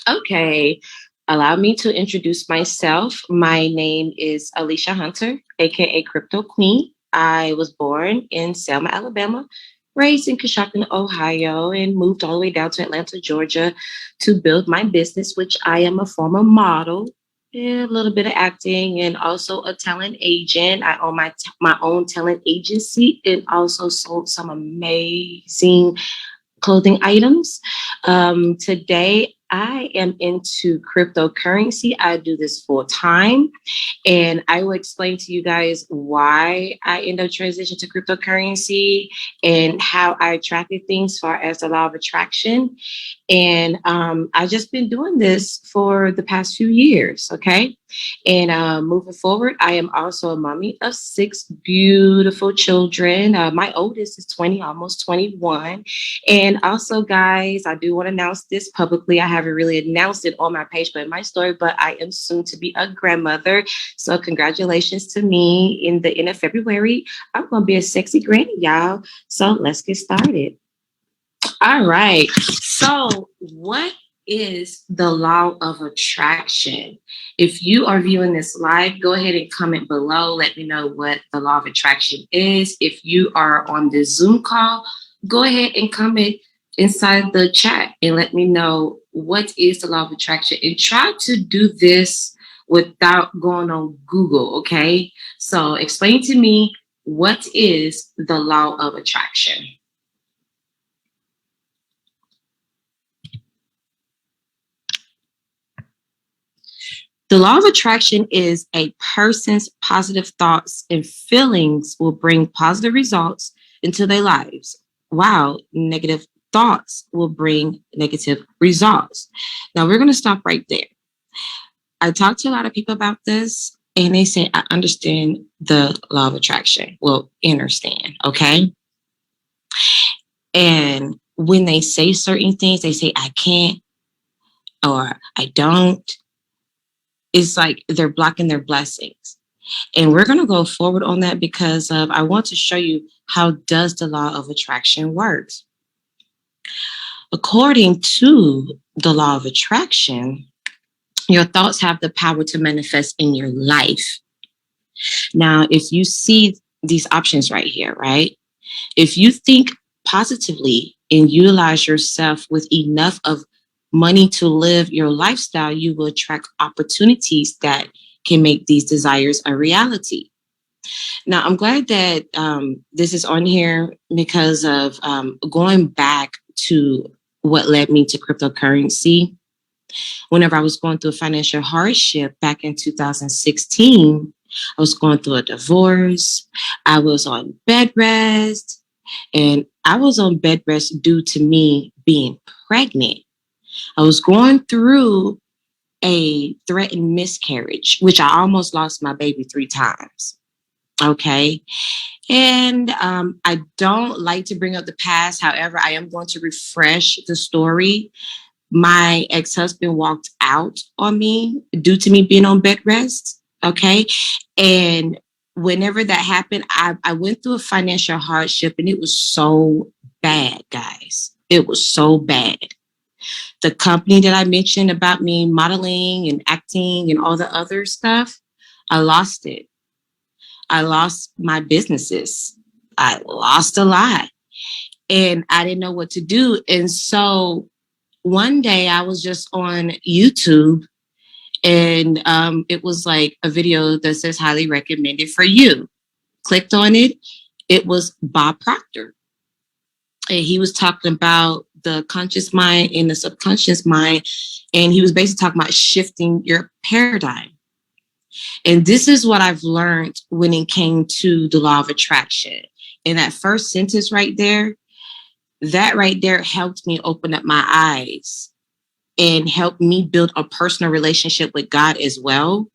Okay. Allow me to introduce myself. My name is Alicia Hunter, aka Crypto Queen. I was born in Selma, Alabama, raised in Coshocton, Ohio, and moved all the way down to Atlanta, Georgia to build my business, which I am a former model, a little bit of acting, and also a talent agent. I own my own talent agency and also sold some amazing clothing items. Today, I am into cryptocurrency. I do this full time, and I will explain to you guys why I end up transition to cryptocurrency and how I attracted things far as the law of attraction. And I've just been doing this for the past few years. Okay. And moving forward, I am also a mommy of six beautiful children. My oldest is 20, almost 21. And also, guys, I do want to announce this publicly. I haven't really announced it on my page, but in my story, but I am soon to be a grandmother. So congratulations to me in the end of February. I'm going to be a sexy granny, y'all. So let's get started. All right. So, what is the law of attraction? If you are viewing this live, go ahead and comment below. Let me know what the law of attraction is. If you are on the Zoom call, go ahead and comment inside the chat and let me know what is the law of attraction. And try to do this without going on Google, okay? So, explain to me what is the law of attraction? The law of attraction is a person's positive thoughts and feelings will bring positive results into their lives, while negative thoughts will bring negative results. Now, we're going to stop right there. I talked to a lot of people about this, and they say, I understand the law of attraction. Well, understand, okay? And when they say certain things, they say, I can't or I don't. It's like they're blocking their blessings. And we're going to go forward on that because I want to show you how does the law of attraction works. According to the law of attraction, your thoughts have the power to manifest in your life. Now, if you see these options right here, right? If you think positively and utilize yourself with enough of money to live your lifestyle, you will attract opportunities that can make these desires a reality. Now, I'm glad that this is on here because of going back to what led me to cryptocurrency. Whenever I was going through a financial hardship back in 2016, I was going through a divorce. I was on bed rest, and I was on bed rest due to me being pregnant. I was going through a threatened miscarriage, which I almost lost my baby 3 times. Okay. And I don't like to bring up the past. However, I am going to refresh the story. My ex-husband walked out on me due to me being on bed rest. Okay. And whenever that happened, I went through a financial hardship and it was so bad, guys. It was so bad. The company that I mentioned about me modeling and acting and all the other stuff, I lost it. I lost my businesses. I lost a lot and I didn't know what to do. And so one day I was just on YouTube and it was like a video that says highly recommended for you. Clicked on it. It was Bob Proctor. And he was talking about the conscious mind and the subconscious mind. And he was basically talking about shifting your paradigm. And this is what I've learned when it came to the law of attraction. In that first sentence right there, that right there helped me open up my eyes and helped me build a personal relationship with God as well.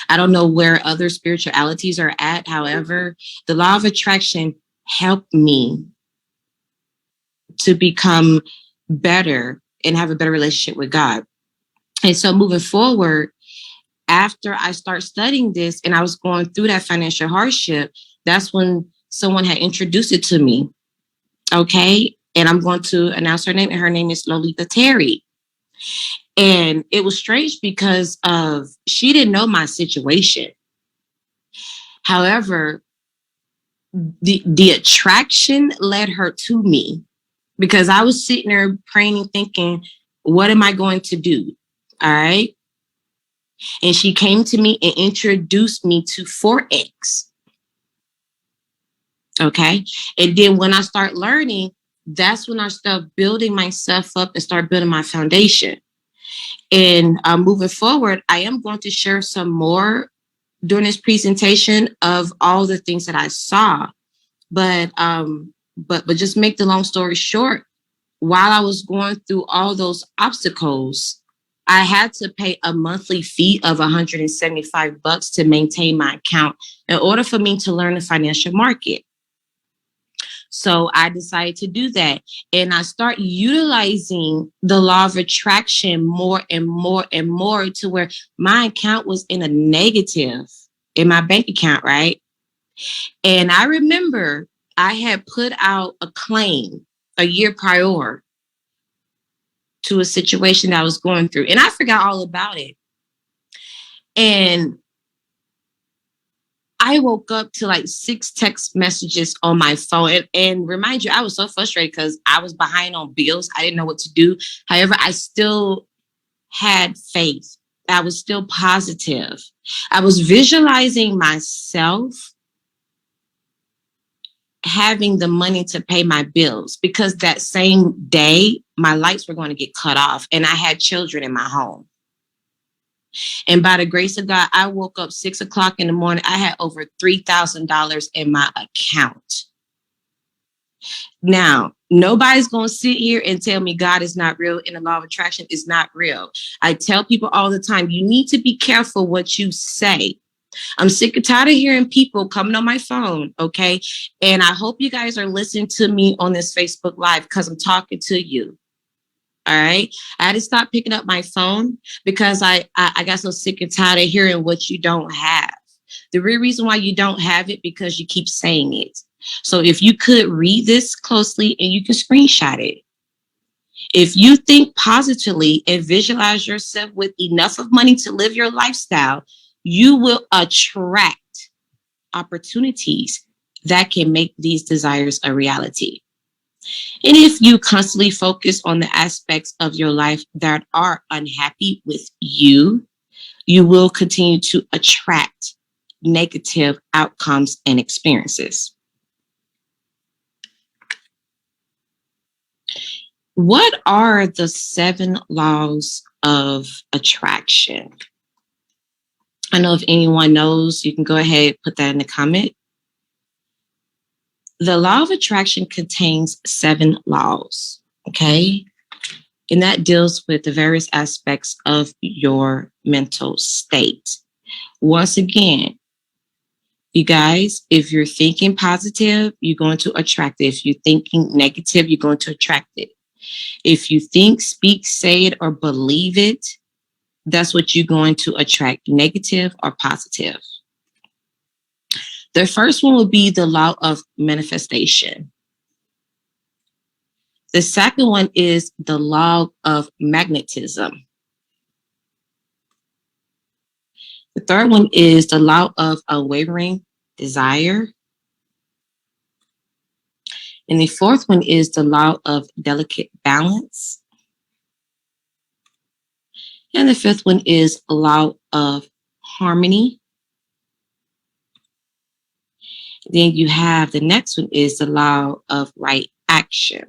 I don't know where other spiritualities are at. However, the law of attraction helped me to become better and have a better relationship with God. And so moving forward, after I start studying this and I was going through that financial hardship, that's when someone had introduced it to me. Okay. And I'm going to announce her name, and her name is Lolita Terry. And it was strange because she didn't know my situation. However, the attraction led her to me because I was sitting there praying and thinking, what am I going to do? All right. And she came to me and introduced me to Forex. Okay. And then when I start learning, that's when I start building myself up and start building my foundation. And moving forward, I am going to share some more during this presentation of all the things that I saw. But just make the long story short, while I was going through all those obstacles, I had to pay a monthly fee of $175 to maintain my account in order for me to learn the financial market. So I decided to do that. And I start utilizing the law of attraction more and more and more to where my account was in a negative in my bank account, right? And I remember I had put out a claim a year prior to a situation that I was going through, and I forgot all about it. And I woke up to like 6 text messages on my phone. And remind you, I was so frustrated because I was behind on bills. I didn't know what to do. However, I still had faith. I was still positive. I was visualizing myself having the money to pay my bills because that same day, my lights were going to get cut off and I had children in my home. And by the grace of God, I woke up 6 o'clock in the morning. I had over $3,000 in my account. Now, nobody's going to sit here and tell me God is not real and the law of attraction is not real. I tell people all the time, you need to be careful what you say. I'm sick and tired of hearing people coming on my phone, okay? And I hope you guys are listening to me on this Facebook Live because I'm talking to you. All right. I had to stop picking up my phone because I got so sick and tired of hearing what you don't have. The real reason why you don't have it because you keep saying it. So if you could read this closely and you can screenshot it. If you think positively and visualize yourself with enough of money to live your lifestyle, you will attract opportunities that can make these desires a reality. And if you constantly focus on the aspects of your life that are unhappy with you, you will continue to attract negative outcomes and experiences. What are the 7 laws of attraction? I know if anyone knows, you can go ahead and put that in the comment. The law of attraction contains 7 laws, okay? And that deals with the various aspects of your mental state. Once again, you guys, if you're thinking positive, you're going to attract it. If you're thinking negative, you're going to attract it. If you think, speak, say it, or believe it, that's what you're going to attract, negative or positive. The first one will be the law of manifestation. The second one is the law of magnetism. The third one is the law of unwavering desire. And the fourth one is the law of delicate balance. And the fifth one is a law of harmony. Then you have the next one is the law of right action.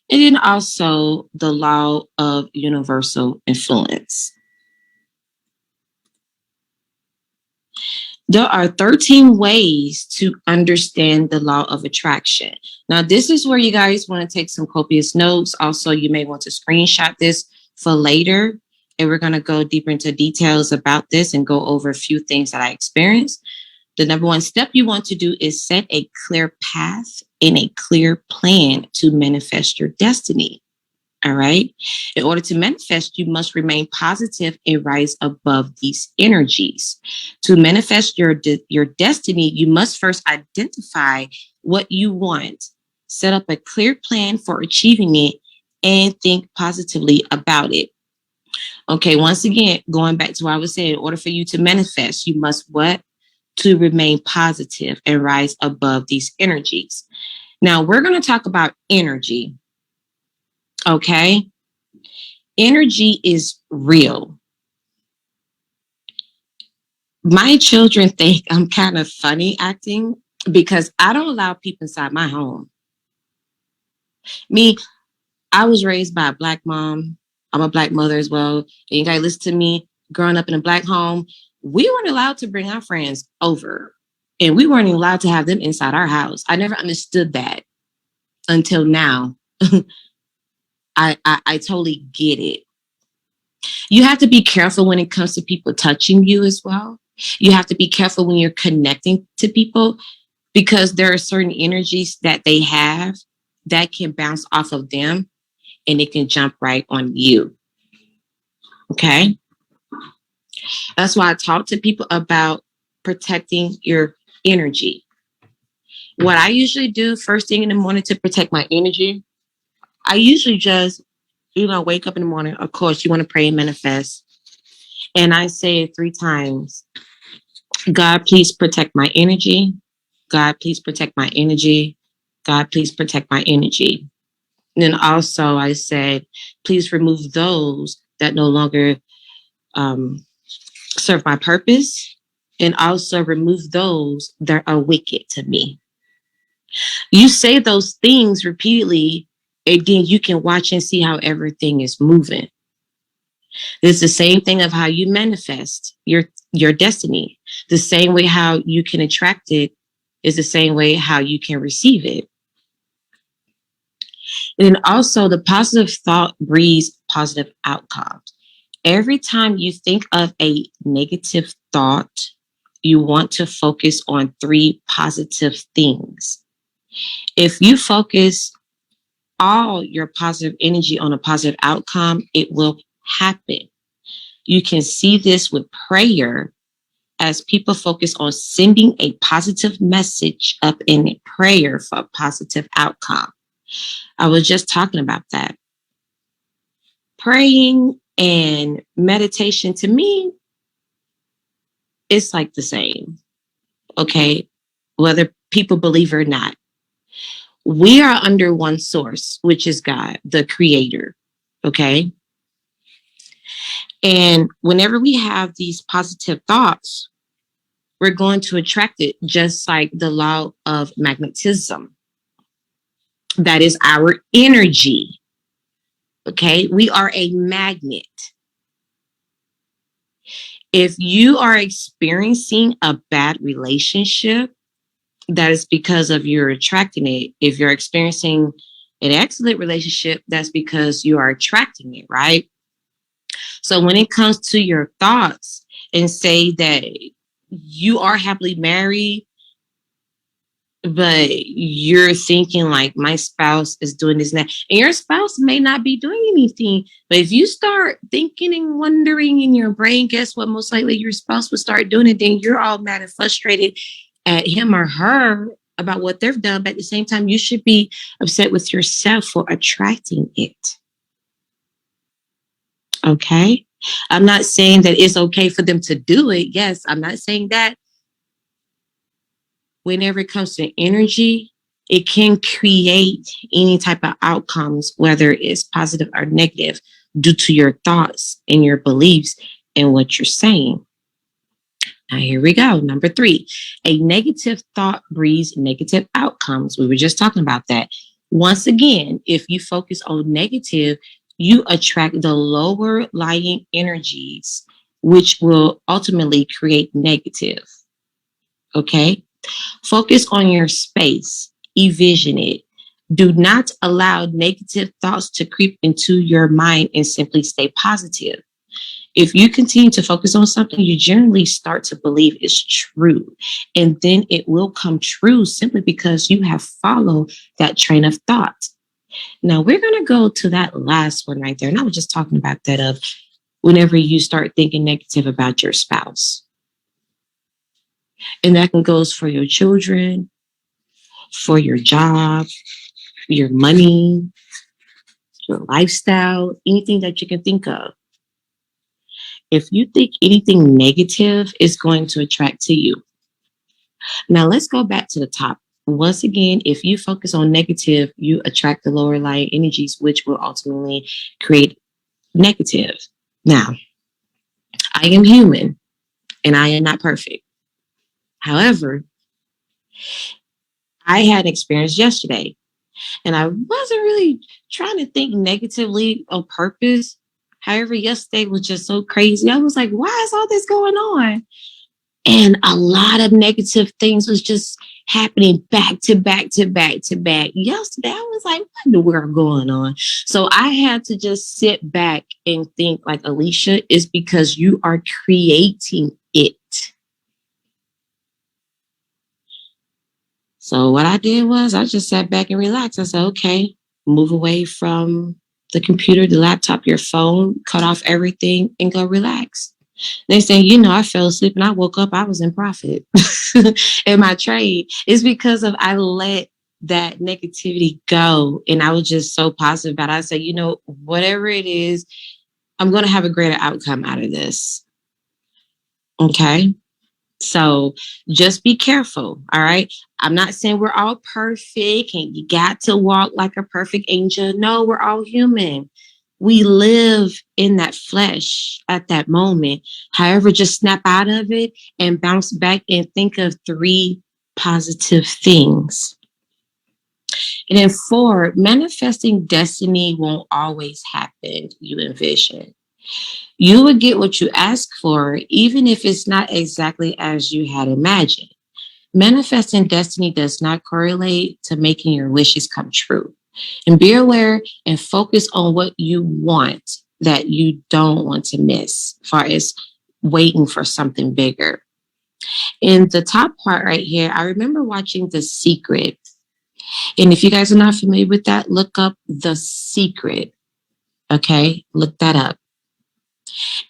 And then also the law of universal influence. There are 13 ways to understand the law of attraction. Now, this is where you guys want to take some copious notes. Also, you may want to screenshot this for later. And we're going to go deeper into details about this and go over a few things that I experienced. The number one step you want to do is set a clear path and a clear plan to manifest your destiny. All right. In order to manifest, you must remain positive and rise above these energies. To manifest your destiny, you must first identify what you want, set up a clear plan for achieving it, and think positively about it. Okay, once again, going back to what I was saying, in order for you to manifest, you must what? To remain positive and rise above these energies. Now, we're going to talk about energy. Okay, energy is real. My children think I'm kind of funny acting because I don't allow people inside my home. Me, I was raised by a Black mom. I'm a Black mother as well. And you guys listen to me growing up in a Black home. We weren't allowed to bring our friends over, and we weren't allowed to have them inside our house. I never understood that until now. I totally get it. You have to be careful when it comes to people touching you as well. You have to be careful when you're connecting to people because there are certain energies that they have that can bounce off of them and it can jump right on you. Okay. That's why I talk to people about protecting your energy. What I usually do first thing in the morning to protect my energy, I usually just, wake up in the morning. Of course, you want to pray and manifest. And I say it 3 times. God, please protect my energy. God, please protect my energy. God, please protect my energy. And then also I said, please remove those that no longer serve my purpose, and also remove those that are wicked to me. You say those things repeatedly, and then you can watch and see how everything is moving. It's the same thing of how you manifest your destiny. The same way how you can attract it is the same way how you can receive it. And then also the positive thought breeds positive outcomes. Every time you think of a negative thought, you want to focus on 3 positive things. If you focus all your positive energy on a positive outcome, it will happen. You can see this with prayer as people focus on sending a positive message up in prayer for a positive outcome. I was just talking about that. Praying and meditation to me, it's like the same. Okay. Whether people believe or not, we are under one source, which is God, the creator. Okay. And whenever we have these positive thoughts, we're going to attract it, just like the law of magnetism. That is our energy. Okay. We are a magnet. If you are experiencing a bad relationship, that is because of you're attracting it. If you're experiencing an excellent relationship, that's because you are attracting it, right? So when it comes to your thoughts and say that you are happily married, but you're thinking like my spouse is doing this and that, and your spouse may not be doing anything. But if you start thinking and wondering in your brain, guess what? Most likely your spouse will start doing it. Then you're all mad and frustrated at him or her about what they've done. But at the same time, you should be upset with yourself for attracting it. Okay. I'm not saying that it's okay for them to do it. Yes, I'm not saying that. Whenever it comes to energy, it can create any type of outcomes, whether it's positive or negative, due to your thoughts and your beliefs and what you're saying. Now, here we go. Number 3, a negative thought breeds negative outcomes. We were just talking about that. Once again, if you focus on negative, you attract the lower lying energies, which will ultimately create negative. Okay. Focus on your space, envision it. Do not allow negative thoughts to creep into your mind and simply stay positive. If you continue to focus on something, you generally start to believe it's true. And then it will come true simply because you have followed that train of thought. Now we're going to go to that last one right there. And I was just talking about that of whenever you start thinking negative about your spouse. And that can goes for your children, for your job, your money, your lifestyle, anything that you can think of. If you think anything negative is going to attract to you. Now let's go back to the top. Once again, if you focus on negative, you attract the lower lying energies, which will ultimately create negative. Now, I am human and I am not perfect. However, I had an experience yesterday and I wasn't really trying to think negatively on purpose. However, yesterday was just so crazy. I was like, why is all this going on? And a lot of negative things was just happening back to back to back to back. Yesterday, I was like, what in the world going on? So I had to just sit back and think like, Alicia, is because you are creating it. So what I did was I just sat back and relaxed. I said, okay, move away from the computer, the laptop, your phone, cut off everything and go relax. Next thing you know, I fell asleep and I woke up, I was in profit in my trade. It's because of I let that negativity go and I was just so positive about it. I said, whatever it is, I'm going to have a greater outcome out of this. Okay. So just be careful. All right. I'm not saying we're all perfect and you got to walk like a perfect angel. No, we're all human. We live in that flesh at that moment. However, just snap out of it and bounce back and think of 3 positive things. And then 4, manifesting destiny won't always happen, you envision. You will get what you ask for, even if it's not exactly as you had imagined. Manifesting destiny does not correlate to making your wishes come true. And be aware and focus on what you want that you don't want to miss, as far as waiting for something bigger. In the top part right here, I remember watching The Secret. And if you guys are not familiar with that, look up The Secret. Okay, look that up.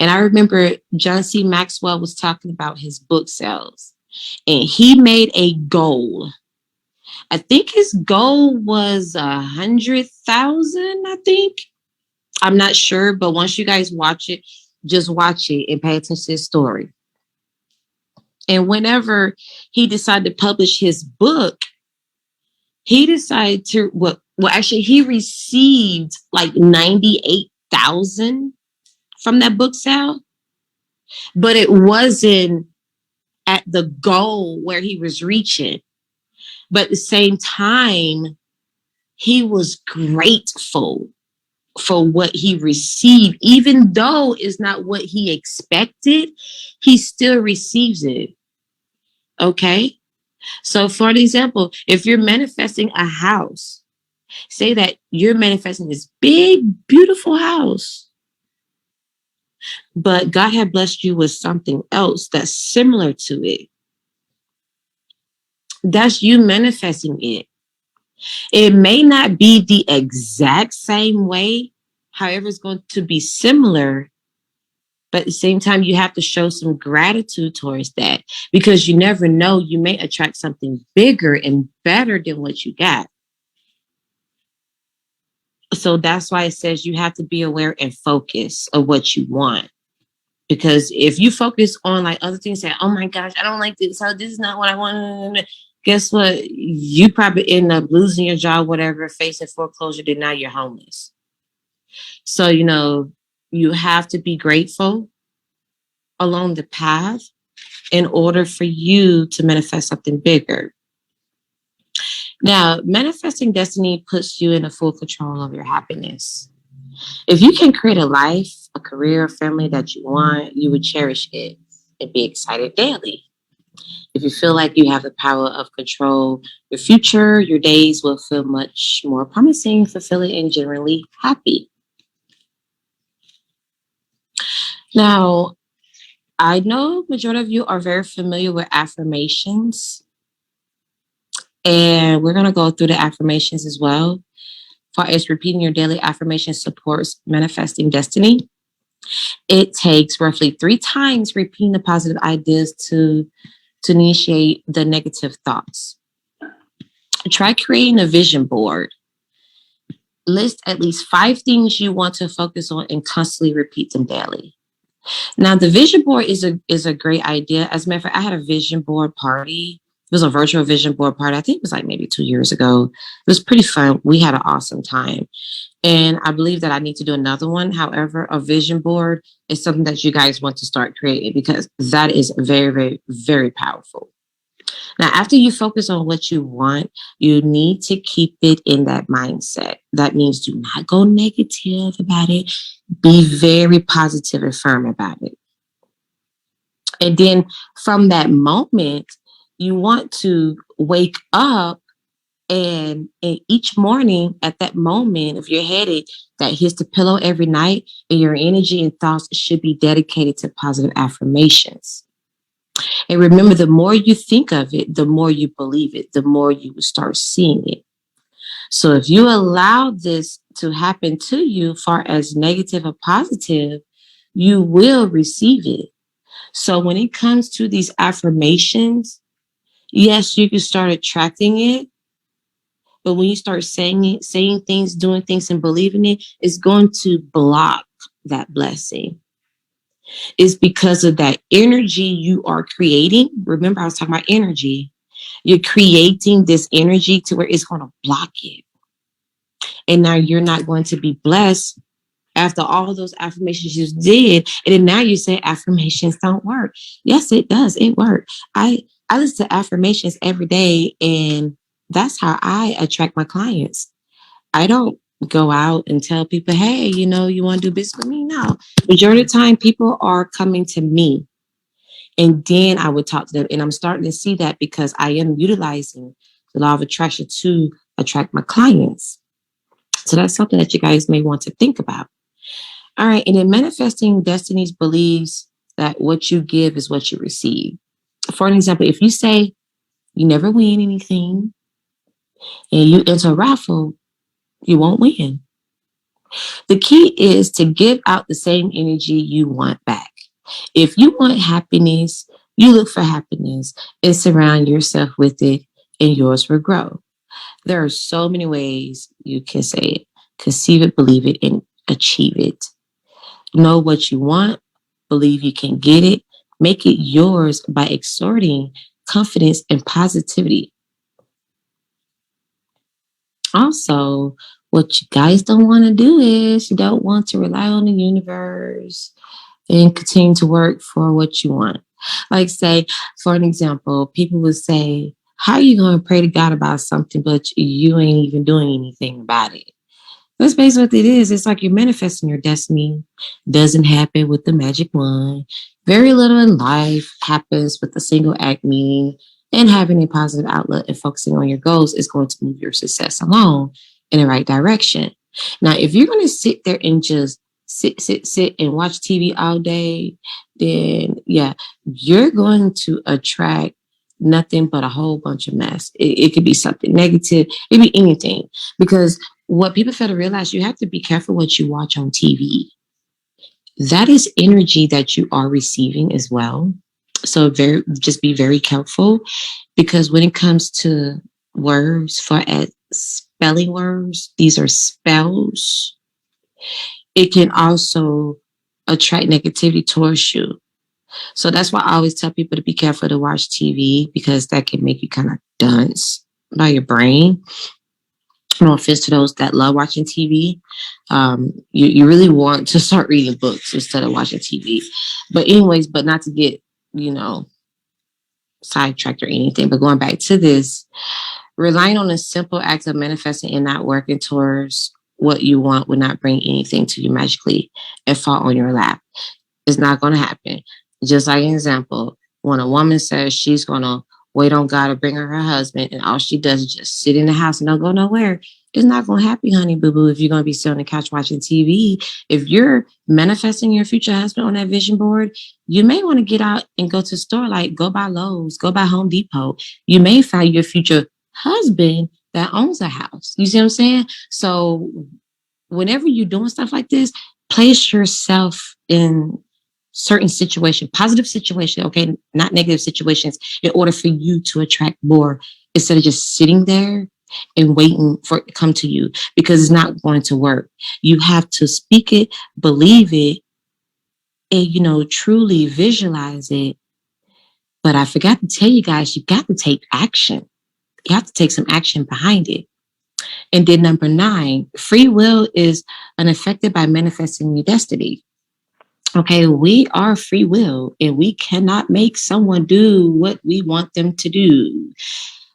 And I remember John C. Maxwell was talking about his book sales. And he made a goal. I think his goal was 100,000, I think. I'm not sure, but once you guys watch it, just watch it and pay attention to his story. And whenever he decided to publish his book, he decided to, actually, he received like 98,000 from that book sale, but it wasn't at the goal where he was reaching. But at the same time, he was grateful for what he received, even though it's not what he expected, he still receives it. Okay. So for example, if you're manifesting a house, say that you're manifesting this big, beautiful house, but God had blessed you with something else that's similar to it. That's you manifesting it. It may not be the exact same way. However, it's going to be similar. But at the same time, you have to show some gratitude towards that because you never know, you may attract something bigger and better than what you got. So that's why it says you have to be aware and focus of what you want. Because if you focus on like other things, say, oh my gosh, I don't like this. So this is not what I want. Guess what? You probably end up losing your job, whatever, facing foreclosure, then now you're homeless. So, you have to be grateful along the path in order for you to manifest something bigger. Now, manifesting destiny puts you in a full control of your happiness. If you can create a life, a career, a family that you want, you would cherish it and be excited daily. If you feel like you have the power of control your future, your days will feel much more promising, fulfilling, and generally happy. Now, I know majority of you are very familiar with affirmations. And we're going to go through the affirmations as well. Far as repeating your daily affirmation supports manifesting destiny. It takes roughly 3 times repeating the positive ideas to initiate the negative thoughts. Try creating a vision board. list at least 5 things you want to focus on and constantly repeat them daily. Now, the vision board is a great idea. As a matter of fact, I had a vision board party. It was a virtual vision board party. I think it was like maybe 2 years ago. It was pretty fun. We had an awesome time. And I believe that I need to do another one. However, a vision board is something that you guys want to start creating because that is very, very, very powerful. Now, after you focus on what you want, you need to keep it in that mindset. That means do not go negative about it. Be very positive and firm about it. And then from that moment, you want to wake up and each morning at that moment, if you're headed that hits the pillow every night, and your energy and thoughts should be dedicated to positive affirmations. And remember, the more you think of it, the more you believe it, the more you will start seeing it. So if you allow this to happen to you, far as negative or positive, you will receive it. So when it comes to these affirmations, yes, you can start attracting it. But when you start saying it, saying things, doing things, and believing it, it's going to block that blessing. It's because of that energy you are creating. Remember, I was talking about energy. You're creating this energy to where it's going to block it. And now you're not going to be blessed after all those affirmations you did. And then now you say affirmations don't work. Yes, it does. It works. I listen to affirmations every day, and that's how I attract my clients. I don't go out and tell people, hey, you want to do business with me? No. Majority of the time, people are coming to me, and then I would talk to them. And I'm starting to see that because I am utilizing the law of attraction to attract my clients. So that's something that you guys may want to think about. All right. And then manifesting destinies believes that what you give is what you receive. For an example, if you say you never win anything and you enter a raffle, you won't win. The key is to give out the same energy you want back. If you want happiness, you look for happiness and surround yourself with it, and yours will grow. There are so many ways you can say it: conceive it, believe it, and achieve it. Know what you want, believe you can get it, make it yours by exerting confidence and positivity. Also, what you guys don't want to do is you don't want to rely on the universe and continue to work for what you want. Like, say, for an example, people would say, how are you going to pray to God about something, but you ain't even doing anything about it? That's basically what it is. It's like you're manifesting your destiny. Doesn't happen with the magic wand. Very little in life happens with a single act, meaning, and having a positive outlook and focusing on your goals is going to move your success along in the right direction. Now, if you're going to sit there and just sit and watch TV all day, then yeah, you're going to attract nothing but a whole bunch of mess. It could be something negative. It could be anything, because what people fail to realize, you have to be careful what you watch on TV. That is energy that you are receiving as well. So just be very careful, because when it comes to words, for as spelling words, these are spells. It can also attract negativity towards you. So that's why I always tell people to be careful to watch TV, because that can make you kind of dunce by your brain. No offense to those that love watching TV. You really want to start reading books instead of watching TV. But anyways, but not to get, sidetracked or anything. But going back to this, relying on a simple act of manifesting and not working towards what you want would not bring anything to you magically and fall on your lap. It's not going to happen. Just like an example, when a woman says she's going to wait on God to bring her husband, and all she does is just sit in the house and don't go nowhere, it's not going to happen, honey boo boo, if you're going to be sitting on the couch watching TV. If you're manifesting your future husband on that vision board, you may want to get out and go to the store, like go by Lowe's, go by Home Depot. You may find your future husband that owns a house. You see what I'm saying? So whenever you're doing stuff like this, place yourself in certain situation, positive situation, okay, not negative situations, in order for you to attract more, instead of just sitting there and waiting for it to come to you, because it's not going to work. You have to speak it, believe it, and, truly visualize it. But I forgot to tell you guys, you got to take action. You have to take some action behind it. And then number 9, free will is unaffected by manifesting your destiny. Okay, we are free will and we cannot make someone do what we want them to do.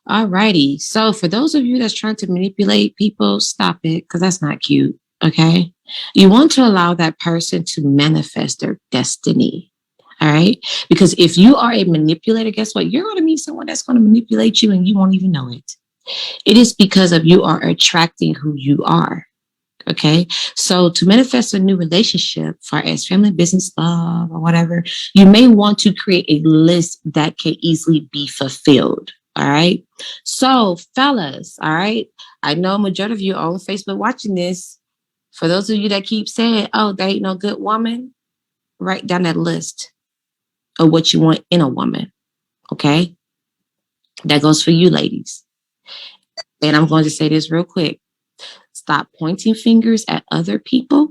Alrighty. So for those of you that's trying to manipulate people, stop it, because that's not cute. Okay. You want to allow that person to manifest their destiny. All right. Because if you are a manipulator, guess what? You're going to meet someone that's going to manipulate you and you won't even know it. It is because of you are attracting who you are. Okay. So to manifest a new relationship, far as family, business, love, or whatever, you may want to create a list that can easily be fulfilled. All right. So, fellas, all right. I know a majority of you are on Facebook watching this. For those of you that keep saying, oh, there ain't no good woman, write down that list of what you want in a woman. Okay. That goes for you, ladies. And I'm going to say this real quick. Stop pointing fingers at other people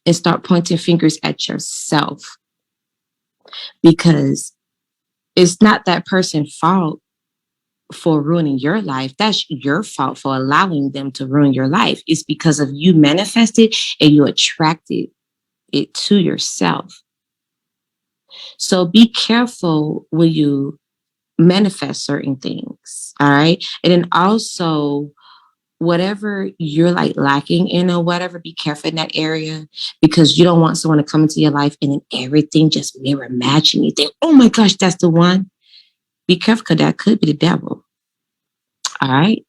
and start pointing fingers at yourself, because it's not that person's fault for ruining your life. That's your fault for allowing them to ruin your life. It's because of you manifested and you attracted it to yourself. So be careful when you manifest certain things. All right. And then also, whatever you're like lacking in or whatever, be careful in that area, because you don't want someone to come into your life and then everything just mirror matching. You think, oh my gosh, that's the one. Be careful, because that could be the devil. All right.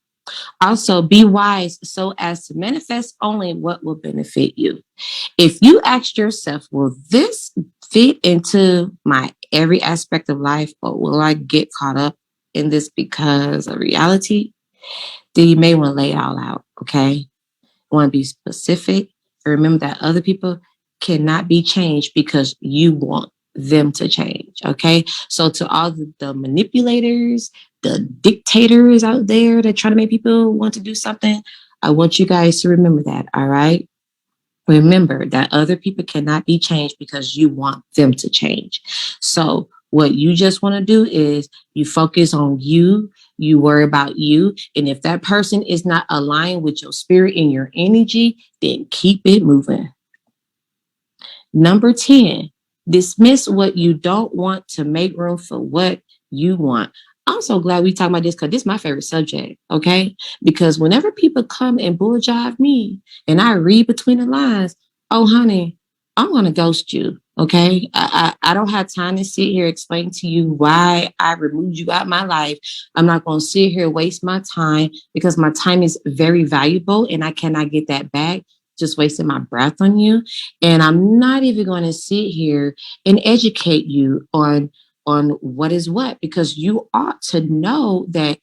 Also, be wise so as to manifest only what will benefit you. If you ask yourself, will this fit into my every aspect of life, or will I get caught up in this because of reality? Then you may want to lay it all out. Okay. You want to be specific. And remember that other people cannot be changed because you want them to change. Okay. So to all the manipulators, the dictators out there that try to make people want to do something, I want you guys to remember that. All right. Remember that other people cannot be changed because you want them to change. So what you just want to do is you focus on you, you worry about you. And if that person is not aligned with your spirit and your energy, then keep it moving. Number 10, dismiss what you don't want to make room for what you want. I'm so glad we talk about this, because this is my favorite subject, okay? Because whenever people come and bull jive me and I read between the lines, oh, honey, I'm going to ghost you, okay? I don't have time to sit here explain to you why I removed you out of my life. I'm not going to sit here waste my time, because my time is very valuable and I cannot get that back just wasting my breath on you. And I'm not even going to sit here and educate you on what is what, because you ought to know that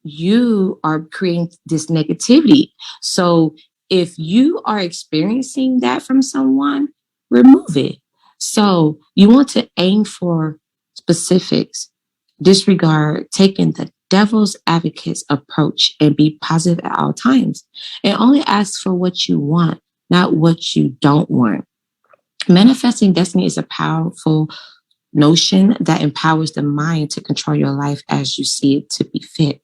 you are creating this negativity. So if you are experiencing that from someone, remove it. So you want to aim for specifics, disregard taking the devil's advocate's approach, and be positive at all times, and only ask for what you want, not what you don't want. Manifesting destiny is a powerful notion that empowers the mind to control your life as you see it to be fit.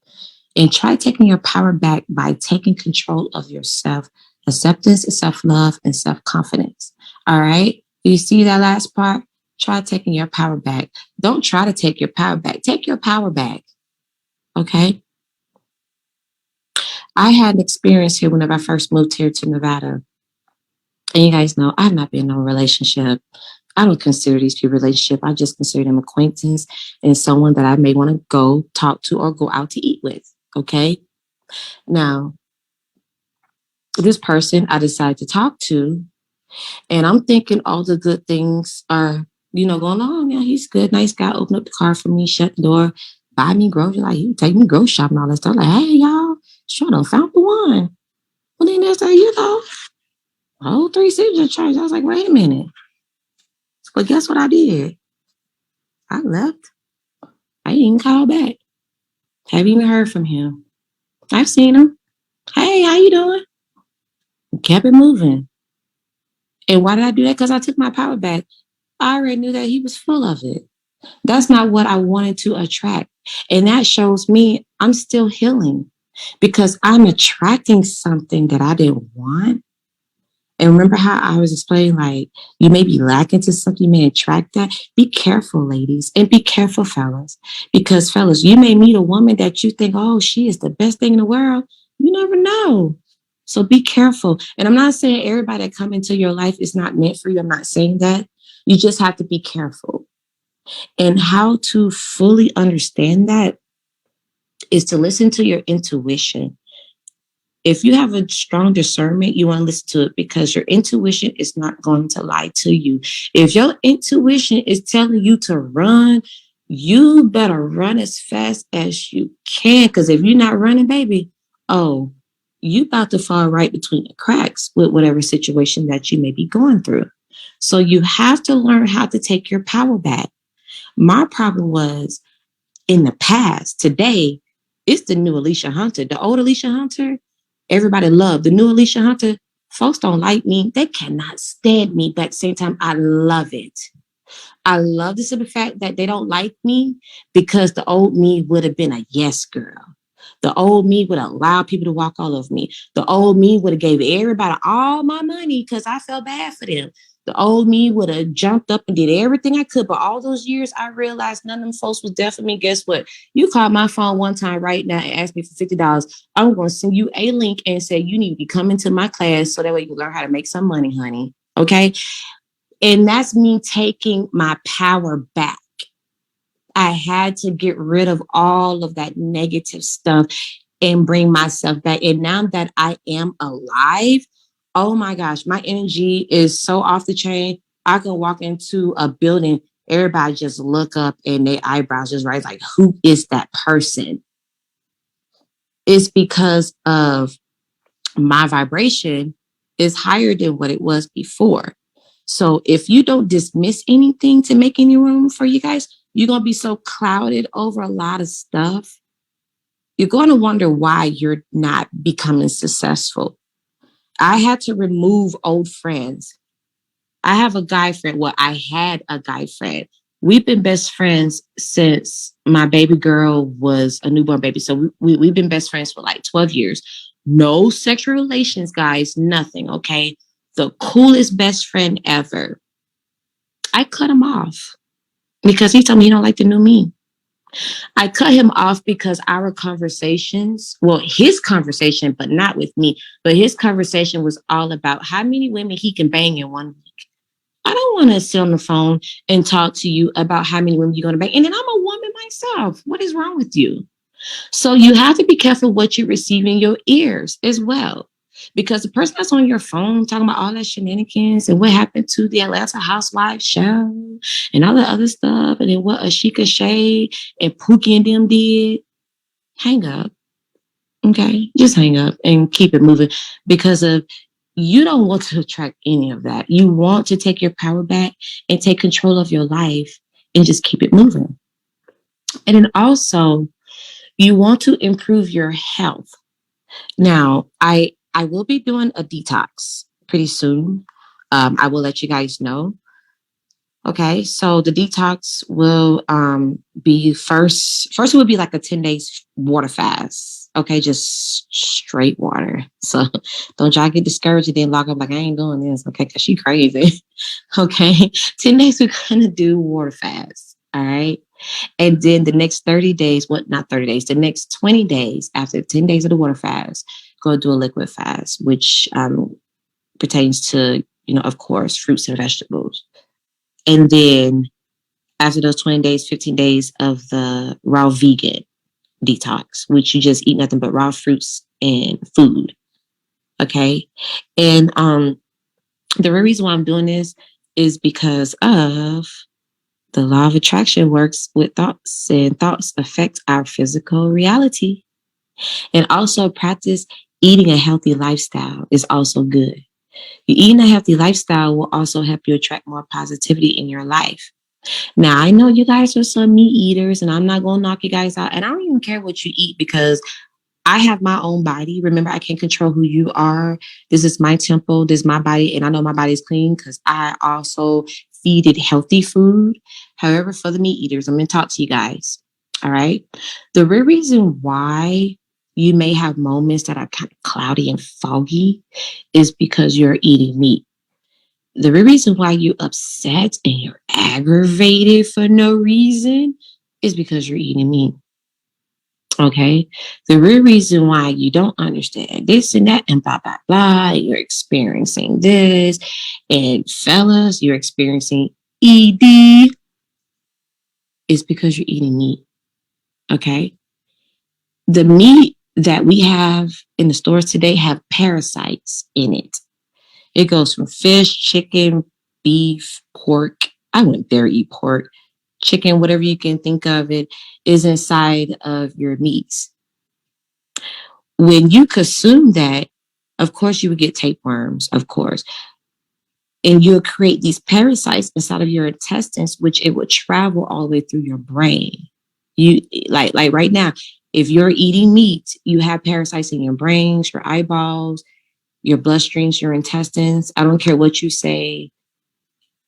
And try taking your power back by taking control of yourself, acceptance, self love, and self confidence. All right. Do you see that last part? Try taking your power back. Don't try to take your power back. Take your power back. Okay. I had an experience here whenever I first moved here to Nevada. And you guys know I've not been in a relationship. I don't consider these people relationship. I just consider them acquaintance and someone that I may want to go talk to or go out to eat with. Okay. Now, this person I decided to talk to, and I'm thinking all the good things are, going on. Yeah, he's good, nice guy. Open up the car for me, shut the door, buy me groceries. Like, he take me grocery shopping, all that stuff. Like, hey, y'all, sure, done found the one. Well, then there's that, whole 360 change. I was like, wait a minute. But guess what I did? I left. I didn't even call back. Haven't even heard from him. I've seen them. Hey, how you doing? Kept it moving. And why did I do that? Because I took my power back. I already knew that he was full of it. That's not what I wanted to attract. And that shows me I'm still healing because I'm attracting something that I didn't want. And remember how I was explaining, like, you may be lacking to something, you may attract that. Be careful, ladies, and be careful, fellas. Because, fellas, you may meet a woman that you think, oh, she is the best thing in the world. You never know. So be careful. And I'm not saying everybody that come into your life is not meant for you. I'm not saying that. You just have to be careful. And how to fully understand that is to listen to your intuition. If you have a strong discernment, you want to listen to it because your intuition is not going to lie to you. If your intuition is telling you to run, you better run as fast as you can. Because if you're not running, baby, oh, you about to fall right between the cracks with whatever situation that you may be going through. So you have to learn how to take your power back. My problem was in the past. Today, it's the new Alicia Hunter. The old Alicia Hunter, everybody loved. The new Alicia Hunter, folks don't like me. They cannot stand me. But at the same time, I love it. I love the simple fact that they don't like me because the old me would have been a yes girl. The old me would allow people to walk all over me. The old me would have gave everybody all my money because I felt bad for them. The old me would have jumped up and did everything I could. But all those years, I realized none of them folks was there for me. Guess what? You called my phone one time right now and asked me for $50. I'm going to send you a link and say you need to be coming to my class so that way you can learn how to make some money, honey. Okay? And that's me taking my power back. I had to get rid of all of that negative stuff and bring myself back. And now that I am alive, oh my gosh, my energy is so off the chain. I can walk into a building, everybody just look up and their eyebrows just rise like, who is that person? It's because of my vibration is higher than what it was before. So if you don't dismiss anything to make any room for you guys, you're going to be so clouded over a lot of stuff. You're going to wonder why you're not becoming successful. I had to remove old friends. I have a guy friend. Well, I had a guy friend. We've been best friends since my baby girl was a newborn baby. So we've been best friends for like 12 years. No sexual relations, guys, nothing. Okay. The coolest best friend ever. I cut him off because he told me he don't like the new me. I cut him off because our conversations, well, his conversation, but not with me, but his conversation was all about how many women he can bang in one week. I don't want to sit on the phone and talk to you about how many women you're going to bang. And then I'm a woman myself. What is wrong with you? So you have to be careful what you receive in your ears as well. Because the person that's on your phone talking about all that shenanigans and what happened to the Atlanta Housewives show and all the other stuff, and then what Ashika Shade and Pookie and them did, hang up. Okay? Just hang up and keep it moving because of you don't want to attract any of that. You want to take your power back and take control of your life and just keep it moving. And then also, you want to improve your health. Now, I will be doing a detox pretty soon. I will let you guys know. Okay, so the detox will be first it will be like a 10 days water fast. Okay, just straight water. So don't y'all get discouraged and then log up like I ain't doing this, okay, because she crazy. Okay. 10 days we're gonna do water fast. All right. And then the next 30 days, what not 30 days, the next 20 days after 10 days of the water fast, go do a liquid fast, which pertains to, of course, fruits and vegetables. And then after those 20 days, 15 days of the raw vegan detox, which you just eat nothing but raw fruits and food. Okay. And the real reason why I'm doing this is because of the law of attraction works with thoughts, and thoughts affect our physical reality. And also practice eating a healthy lifestyle is also good. You eating a healthy lifestyle will also help you attract more positivity in your life. Now, I know you guys are some meat eaters, and I'm not going to knock you guys out. And I don't even care what you eat because I have my own body. Remember, I can't control who you are. This is my temple. This is my body. And I know my body is clean because I also feed it healthy food. However, for the meat eaters, I'm going to talk to you guys. All right. The real reason why you may have moments that are kind of cloudy and foggy is because you're eating meat. The real reason why you upset and you're aggravated for no reason is because you're eating meat. Okay. The real reason why you don't understand this and that and blah, blah, blah, you're experiencing this. And fellas, you're experiencing ED is because you're eating meat. Okay. The meat that we have in the stores today have parasites in it. It goes from fish, chicken, beef, pork. I wouldn't dare eat pork. Chicken, whatever you can think of it, is inside of your meats. When you consume that, of course, you would get tapeworms, of course. And you'll create these parasites inside of your intestines, which it would travel all the way through your brain. You like right now, if you're eating meat, you have parasites in your brains, your eyeballs, your bloodstreams, your intestines. I don't care what you say,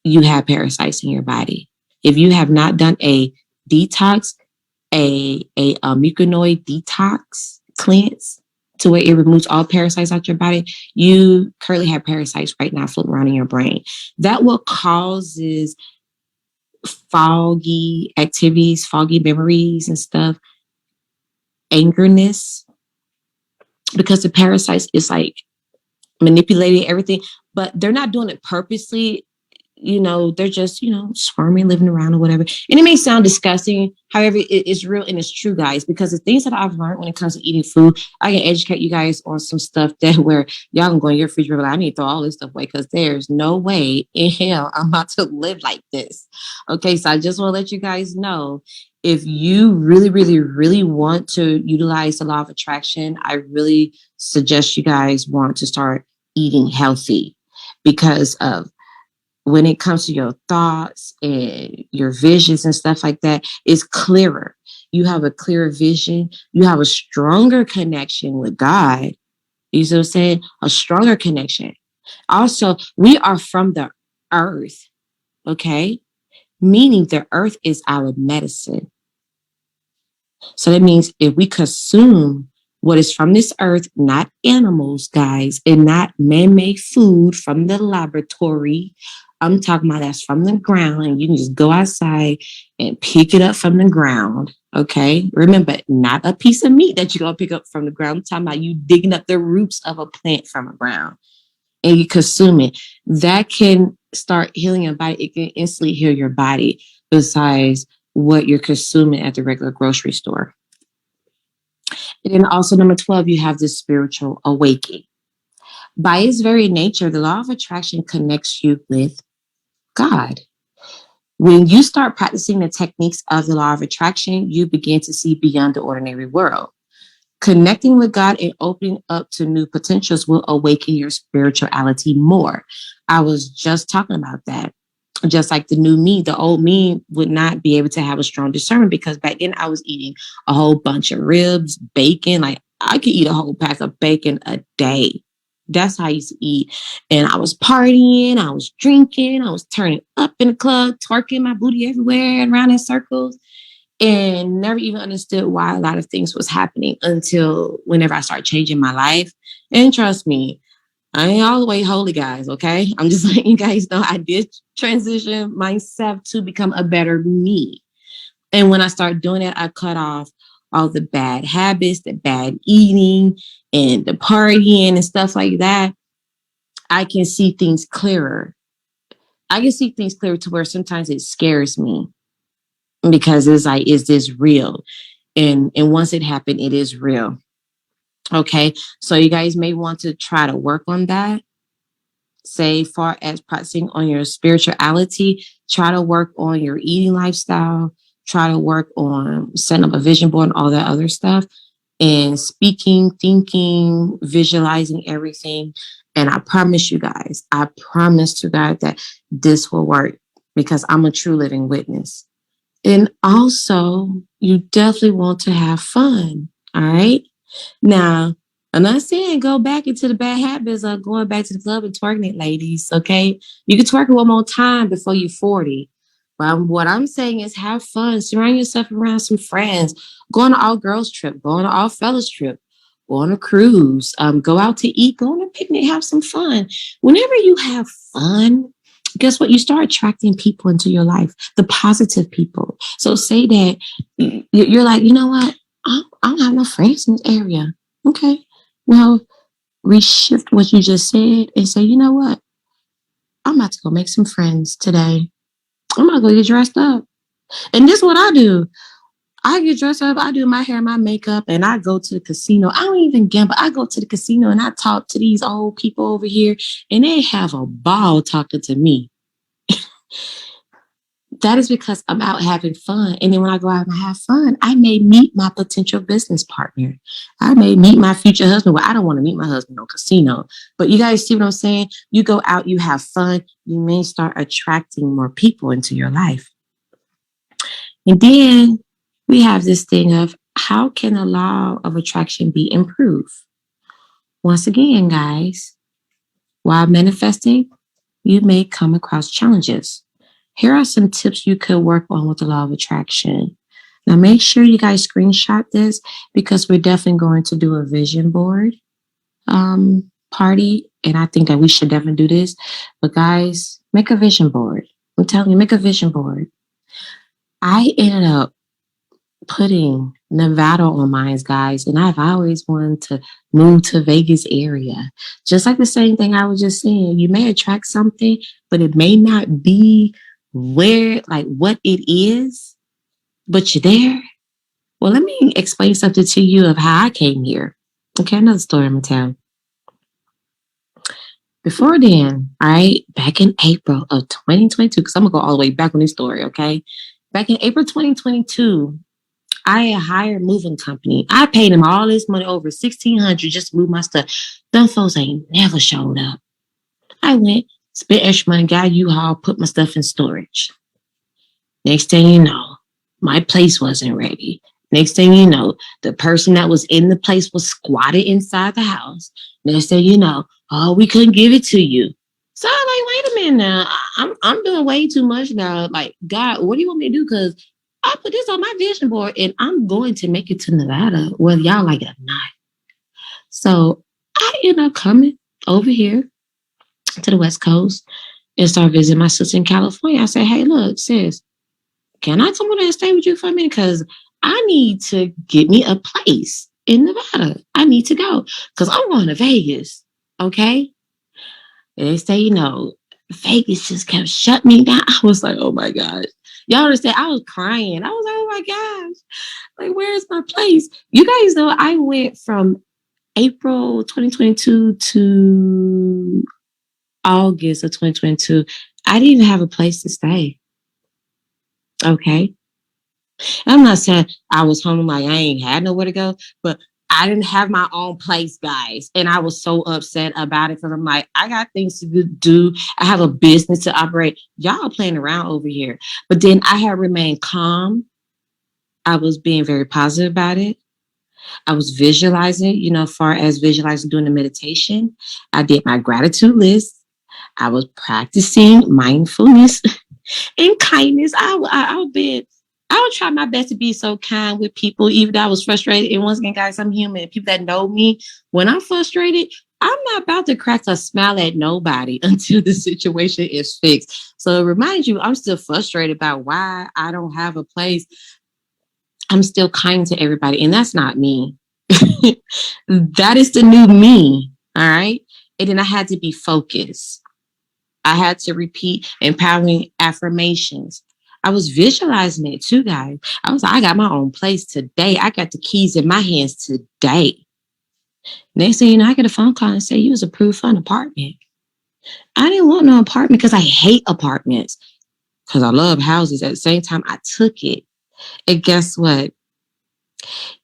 you have parasites in your body. If you have not done a detox, a muconoid detox cleanse to where it removes all parasites out your body, you currently have parasites right now floating around in your brain. That what causes foggy activities, foggy memories and stuff, angerness, because the parasites is like manipulating everything, but they're not doing it purposely. They're just, squirming, living around or whatever. And it may sound disgusting. However, it's real and it's true, guys, because the things that I've learned when it comes to eating food, I can educate you guys on some stuff that where y'all can go in your refrigerator, like, I need to throw all this stuff away because there's no way in hell I'm about to live like this. Okay, so I just want to let you guys know, if you really, really, really want to utilize the law of attraction, I really suggest you guys want to start eating healthy, because of when it comes to your thoughts and your visions and stuff like that, it's clearer. You have a clearer vision. You have a stronger connection with God. You see what I'm saying? A stronger connection. Also, we are from the earth, okay? Meaning the earth is our medicine. So that means if we consume what is from this earth, not animals, guys, and not man-made food from the laboratory. I'm talking about that's from the ground, and you can just go outside and pick it up from the ground. Okay. Remember, not a piece of meat that you're going to pick up from the ground. I'm talking about you digging up the roots of a plant from the ground and you consume it. That can start healing your body. It can instantly heal your body besides what you're consuming at the regular grocery store. And then also number 12, you have this spiritual awakening. By its very nature, the law of attraction connects you with God. When you start practicing the techniques of the law of attraction, you begin to see beyond the ordinary world. Connecting with God and opening up to new potentials will awaken your spirituality more. I was just talking about that. Just like the new me, the old me would not be able to have a strong discernment, because back then I was eating a whole bunch of ribs, bacon. Like I could eat a whole pack of bacon a day. That's how I used to eat. And I was partying, I was drinking, I was turning up in the club, twerking my booty everywhere and around in circles, and never even understood why a lot of things was happening until whenever I started changing my life. And trust me, I ain't all the way holy, guys, okay? I'm just letting you guys know I did transition myself to become a better me. And when I started doing it, I cut off all the bad habits, the bad eating, and the partying and stuff like that. I can see things clearer. I can see things clearer to where sometimes it scares me, because it's like, is this real? And once it happened, it is real. Okay, so you guys may want to try to work on that. Say, far as practicing on your spirituality, try to work on your eating lifestyle, try to work on setting up a vision board and all that other stuff, and speaking, thinking, visualizing everything. And I promise you guys, I promise to God that this will work, because I'm a true living witness. And also, you definitely want to have fun. All right. Now, I'm not saying go back into the bad habits of going back to the club and twerking it, ladies. Okay. You can twerk it one more time before you're 40. But what I'm saying is have fun, surround yourself around some friends, go on an all girls trip, go on an all fellas trip, go on a cruise, go out to eat, go on a picnic, have some fun. Whenever you have fun, guess what? You start attracting people into your life, the positive people. So say that you're like, you know what? I don't have no friends in this area. Okay. Well, reshift what you just said and say, you know what? I'm about to go make some friends today. I'm gonna go get dressed up. And this is what I do. I get dressed up, I do my hair, my makeup, and I go to the casino. I don't even gamble. I go to the casino and I talk to these old people over here, and they have a ball talking to me. That is because I'm out having fun. And then when I go out and have fun, I may meet my potential business partner. I may meet my future husband. Well, I don't want to meet my husband on casino. But you guys see what I'm saying? You go out, you have fun, you may start attracting more people into your life. And then we have this thing of how can the law of attraction be improved? Once again, guys, while manifesting, you may come across challenges. Here are some tips you could work on with the law of attraction. Now, make sure you guys screenshot this because we're definitely going to do a vision board party. And I think that we should definitely do this. But, guys, make a vision board. I'm telling you, make a vision board. I ended up putting Nevada on mine, guys, and I've always wanted to move to Vegas area. Just like the same thing I was just saying, you may attract something, but it may not be where, like what it is, but you're there. Well, let me explain something to you of how I came here. Okay, another story I'm gonna tell. Before then, all right, back in April of 2022, because I'm gonna go all the way back on this story, okay? Back in April 2022, I had hired a moving company. I paid them all this money, over 1,600, just to move my stuff. Them folks ain't never showed up. I went, spent extra money, got U-Haul, put my stuff in storage. Next thing you know, my place wasn't ready. Next thing you know, the person that was in the place was squatted inside the house. Next thing you know, oh, we couldn't give it to you. So I'm like, wait a minute now. I'm doing way too much now. Like, God, what do you want me to do? Because I put this on my vision board and I'm going to make it to Nevada, whether y'all like it or not. So I end up coming over here to the West Coast and start visiting my sister in California. I say, hey, look, sis, can I come over there and stay with you for a minute? Because I need to get me a place in Nevada. I need to go because I'm going to Vegas. Okay. And they say, Vegas just kept shutting me down. I was like, oh my gosh. Y'all understand? I was crying. I was like, oh my gosh. Like, where's my place? You guys know I went from April 2022 to August of 2022. I didn't even have a place to stay. Okay. I'm not saying I was home like I ain't had nowhere to go, but I didn't have my own place, guys. And I was so upset about it because I'm like, I got things to do. I have a business to operate. Y'all playing around over here. But then I had remained calm. I was being very positive about it. I was visualizing, as far as visualizing doing the meditation. I did my gratitude list. I was practicing mindfulness and kindness. I would try my best to be so kind with people, even though I was frustrated. And once again, guys, I'm human. People that know me, when I'm frustrated, I'm not about to crack a smile at nobody until the situation is fixed. So it reminds you, I'm still frustrated about why I don't have a place. I'm still kind to everybody, and that's not me. That is the new me. All right. And then I had to be focused. I had to repeat empowering affirmations. I was visualizing it too, guys. I was like, I got my own place today. I got the keys in my hands today. Next thing you know, I get a phone call and say, you was approved for an apartment. I didn't want no apartment because I hate apartments. Because I love houses. At the same time, I took it. And guess what?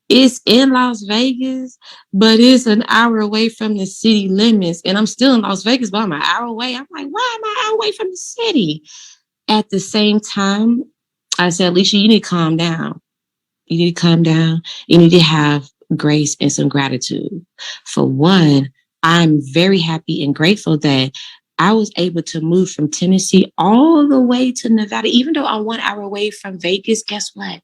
It's in Las Vegas, but it's an hour away from the city limits. And I'm still in Las Vegas, but I'm an hour away. I'm like, why am I an hour away from the city? At the same time, I said, Alicia, you need to calm down. You need to calm down. You need to have grace and some gratitude. For one, I'm very happy and grateful that I was able to move from Tennessee all the way to Nevada. Even though I'm 1 hour away from Vegas, guess what?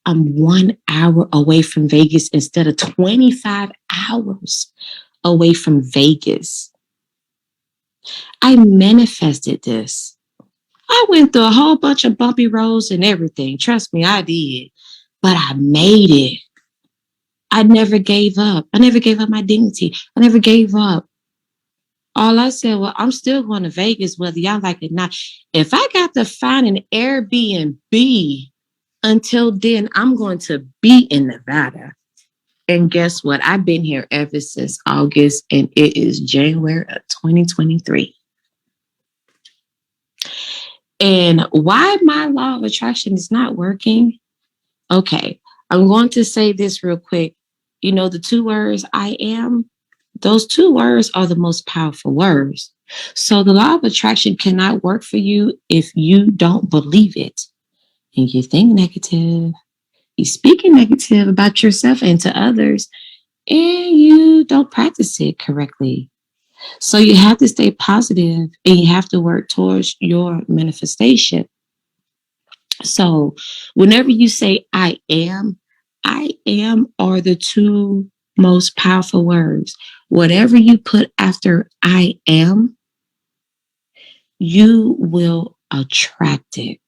I'm 1 hour away from Vegas instead of 25 hours away from Vegas. I manifested this. I went through a whole bunch of bumpy roads and everything. Trust me, I did. But I made it. I never gave up. I never gave up my dignity. I never gave up. All I said, well, I'm still going to Vegas, whether y'all like it or not. If I got to find an Airbnb, until then, I'm going to be in Nevada. And guess what? I've been here ever since August, and it is January of 2023. And why my law of attraction is not working? Okay, I'm going to say this real quick. You know, the two words I am, those two words are the most powerful words. So the law of attraction cannot work for you if you don't believe it. And you think negative, you're speaking negative about yourself and to others, and you don't practice it correctly. So you have to stay positive and you have to work towards your manifestation. So whenever you say I am are the two most powerful words. Whatever you put after I am, you will attract it.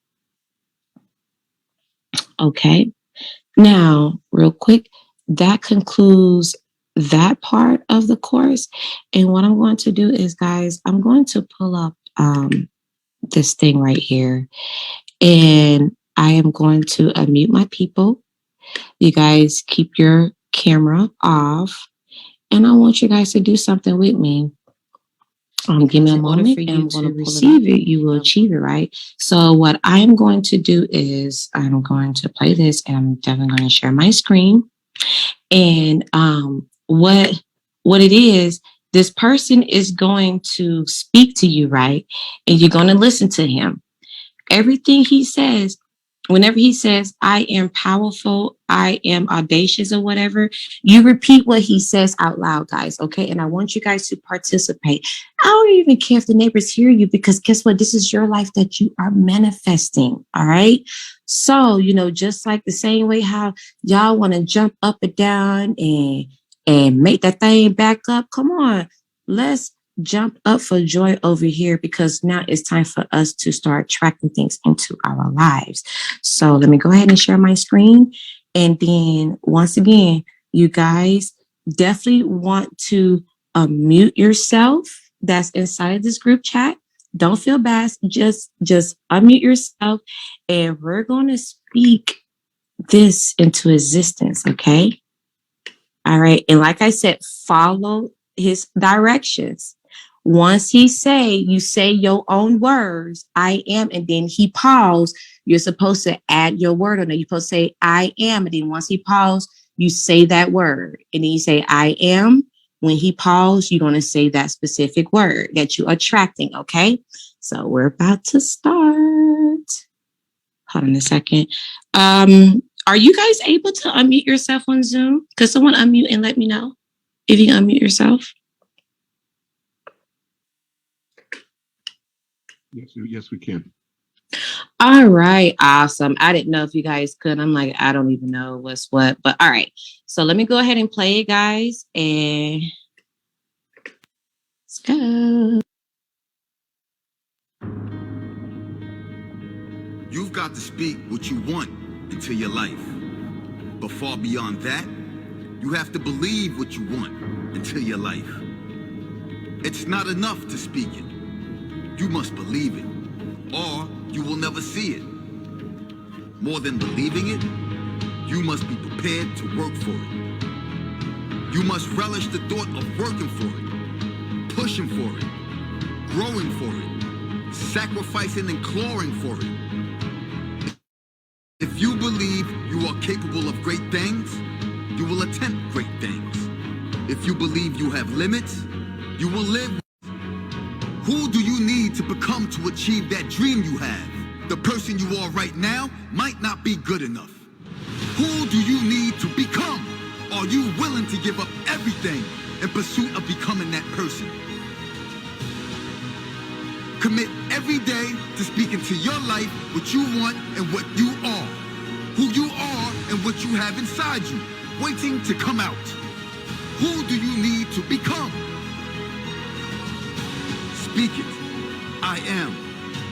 Okay. Now, real quick, that concludes that part of the course. And what I'm going to do is, guys, I'm going to pull up this thing right here. And I am going to unmute my people. You guys keep your camera off. And I want you guys to do something with me. Give me a moment and I'm going to receive it. You will achieve it, right? So what I'm going to do is I'm going to play this and I'm definitely going to share my screen. And what it is, this person is going to speak to you, right? And you're going to listen to him. Everything he says, whenever he says, I am powerful, I am audacious or whatever, you repeat what he says out loud, guys. Okay. And I want you guys to participate. I don't even care if the neighbors hear you, because guess what? This is your life that you are manifesting. All right. So, you know, just like the same way how y'all want to jump up and down and make that thing back up. Come on. Let's jump up for joy over here, because now it's time for us to start attracting things into our lives. So let me go ahead and share my screen. And then once again, you guys definitely want to mute yourself. That's inside this group chat. Don't feel bad. Just unmute yourself and we're going to speak this into existence. Okay. All right. And like I said, follow his directions. Once you say your own words, I am, and then he paused, you're supposed to add your word on it. You're supposed to say, I am. And then once he paused, you say that word. And then you say, I am. When he paused, you're going to say that specific word that you're attracting. Okay. So we're about to start. Hold on a second. Are you guys able to unmute yourself on Zoom? Could someone unmute and let me know if you unmute yourself? Yes, we can. All right. Awesome. I didn't know if you guys could. I'm like, I don't even know what's what, but all right. So let me go ahead and play it, guys. And let's go. You've got to speak what you want into your life. But far beyond that, you have to believe what you want into your life. It's not enough to speak it. You must believe it, or you will never see it. More than believing it, you must be prepared to work for it. You must relish the thought of working for it, pushing for it, growing for it, sacrificing and clawing for it. If you believe you are capable of great things, you will attempt great things. If you believe you have limits, you will live. Who do you need to become to achieve that dream you have? The person you are right now might not be good enough. Who do you need to become? Are Are you willing to give up everything in pursuit of becoming that person? Commit every day to speaking to your life what you want and what you are. Who you are and what you have inside you, waiting to come out. Who do you need to become? Speak it. I am.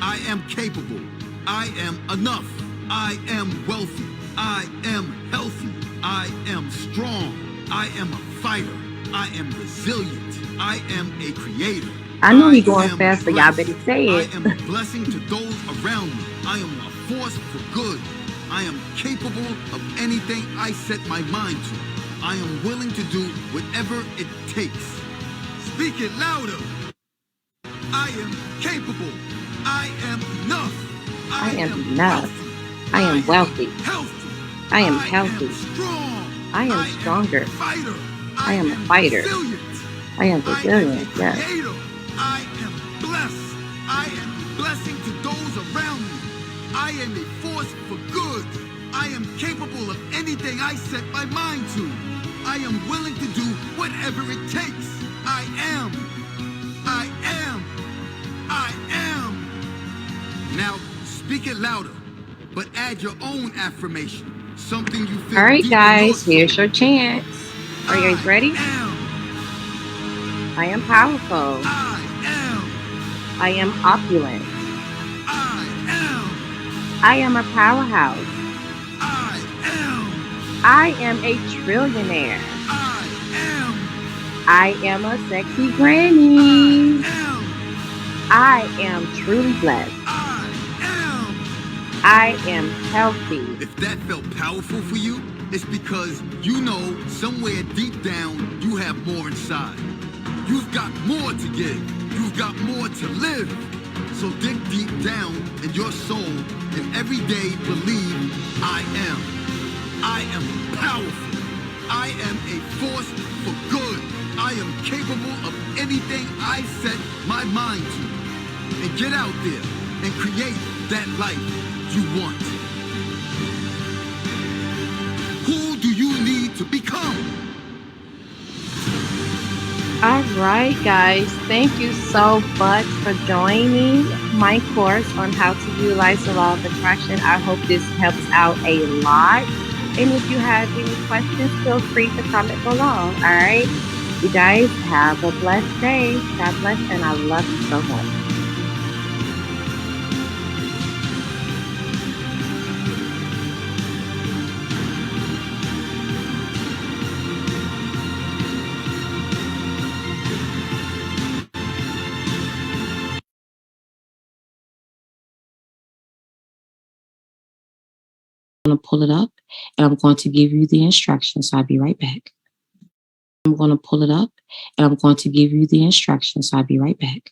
I am capable. I am enough. I am wealthy. I am healthy. I am strong. I am a fighter. I am resilient. I am a creator. I know he's going am fast, so y'all blessed. better say it. I am a blessing to those around me. I am a force for good. I am capable of anything I set my mind to. I am willing to do whatever it takes. Speak it louder. I am capable. I am enough. I am enough. I am wealthy. Healthy. I am healthy. Strong. I am stronger. Fighter. I am a fighter. Resilient. I am resilient, yes. Creator. I am blessed. I am a blessing to those around me. I am a force for good. I am capable of anything I set my mind to. I am willing to do whatever it takes. I am. I am. I am. Now, speak it louder, but add your own affirmation. Something you feel. All right, deep in guys, your here's soul. your chance. Are you guys ready? I am. I am powerful. I am. I am opulent. I am. I am a powerhouse. I am. I am a trillionaire. I am. I am a sexy granny. Am. I am truly blessed. I am healthy. If that felt powerful for you, it's because you know somewhere deep down you have more inside. You've got more to give. You've got more to live. So dig deep down in your soul and every day believe I am. I am powerful. I am a force for good. I am capable of anything I set my mind to. And get out there and create that life you want. Who do you need to become? All right, guys. Thank you so much for joining my course on how to utilize the law of attraction. I hope this helps out a lot. And if you have any questions, feel free to comment below. All right. You guys have a blessed day. God bless, and I love you so much. I'm going to pull it up and I'm going to give you the instructions. So I'll be right back. I'm going to pull it up and I'm going to give you the instructions. So I'll be right back.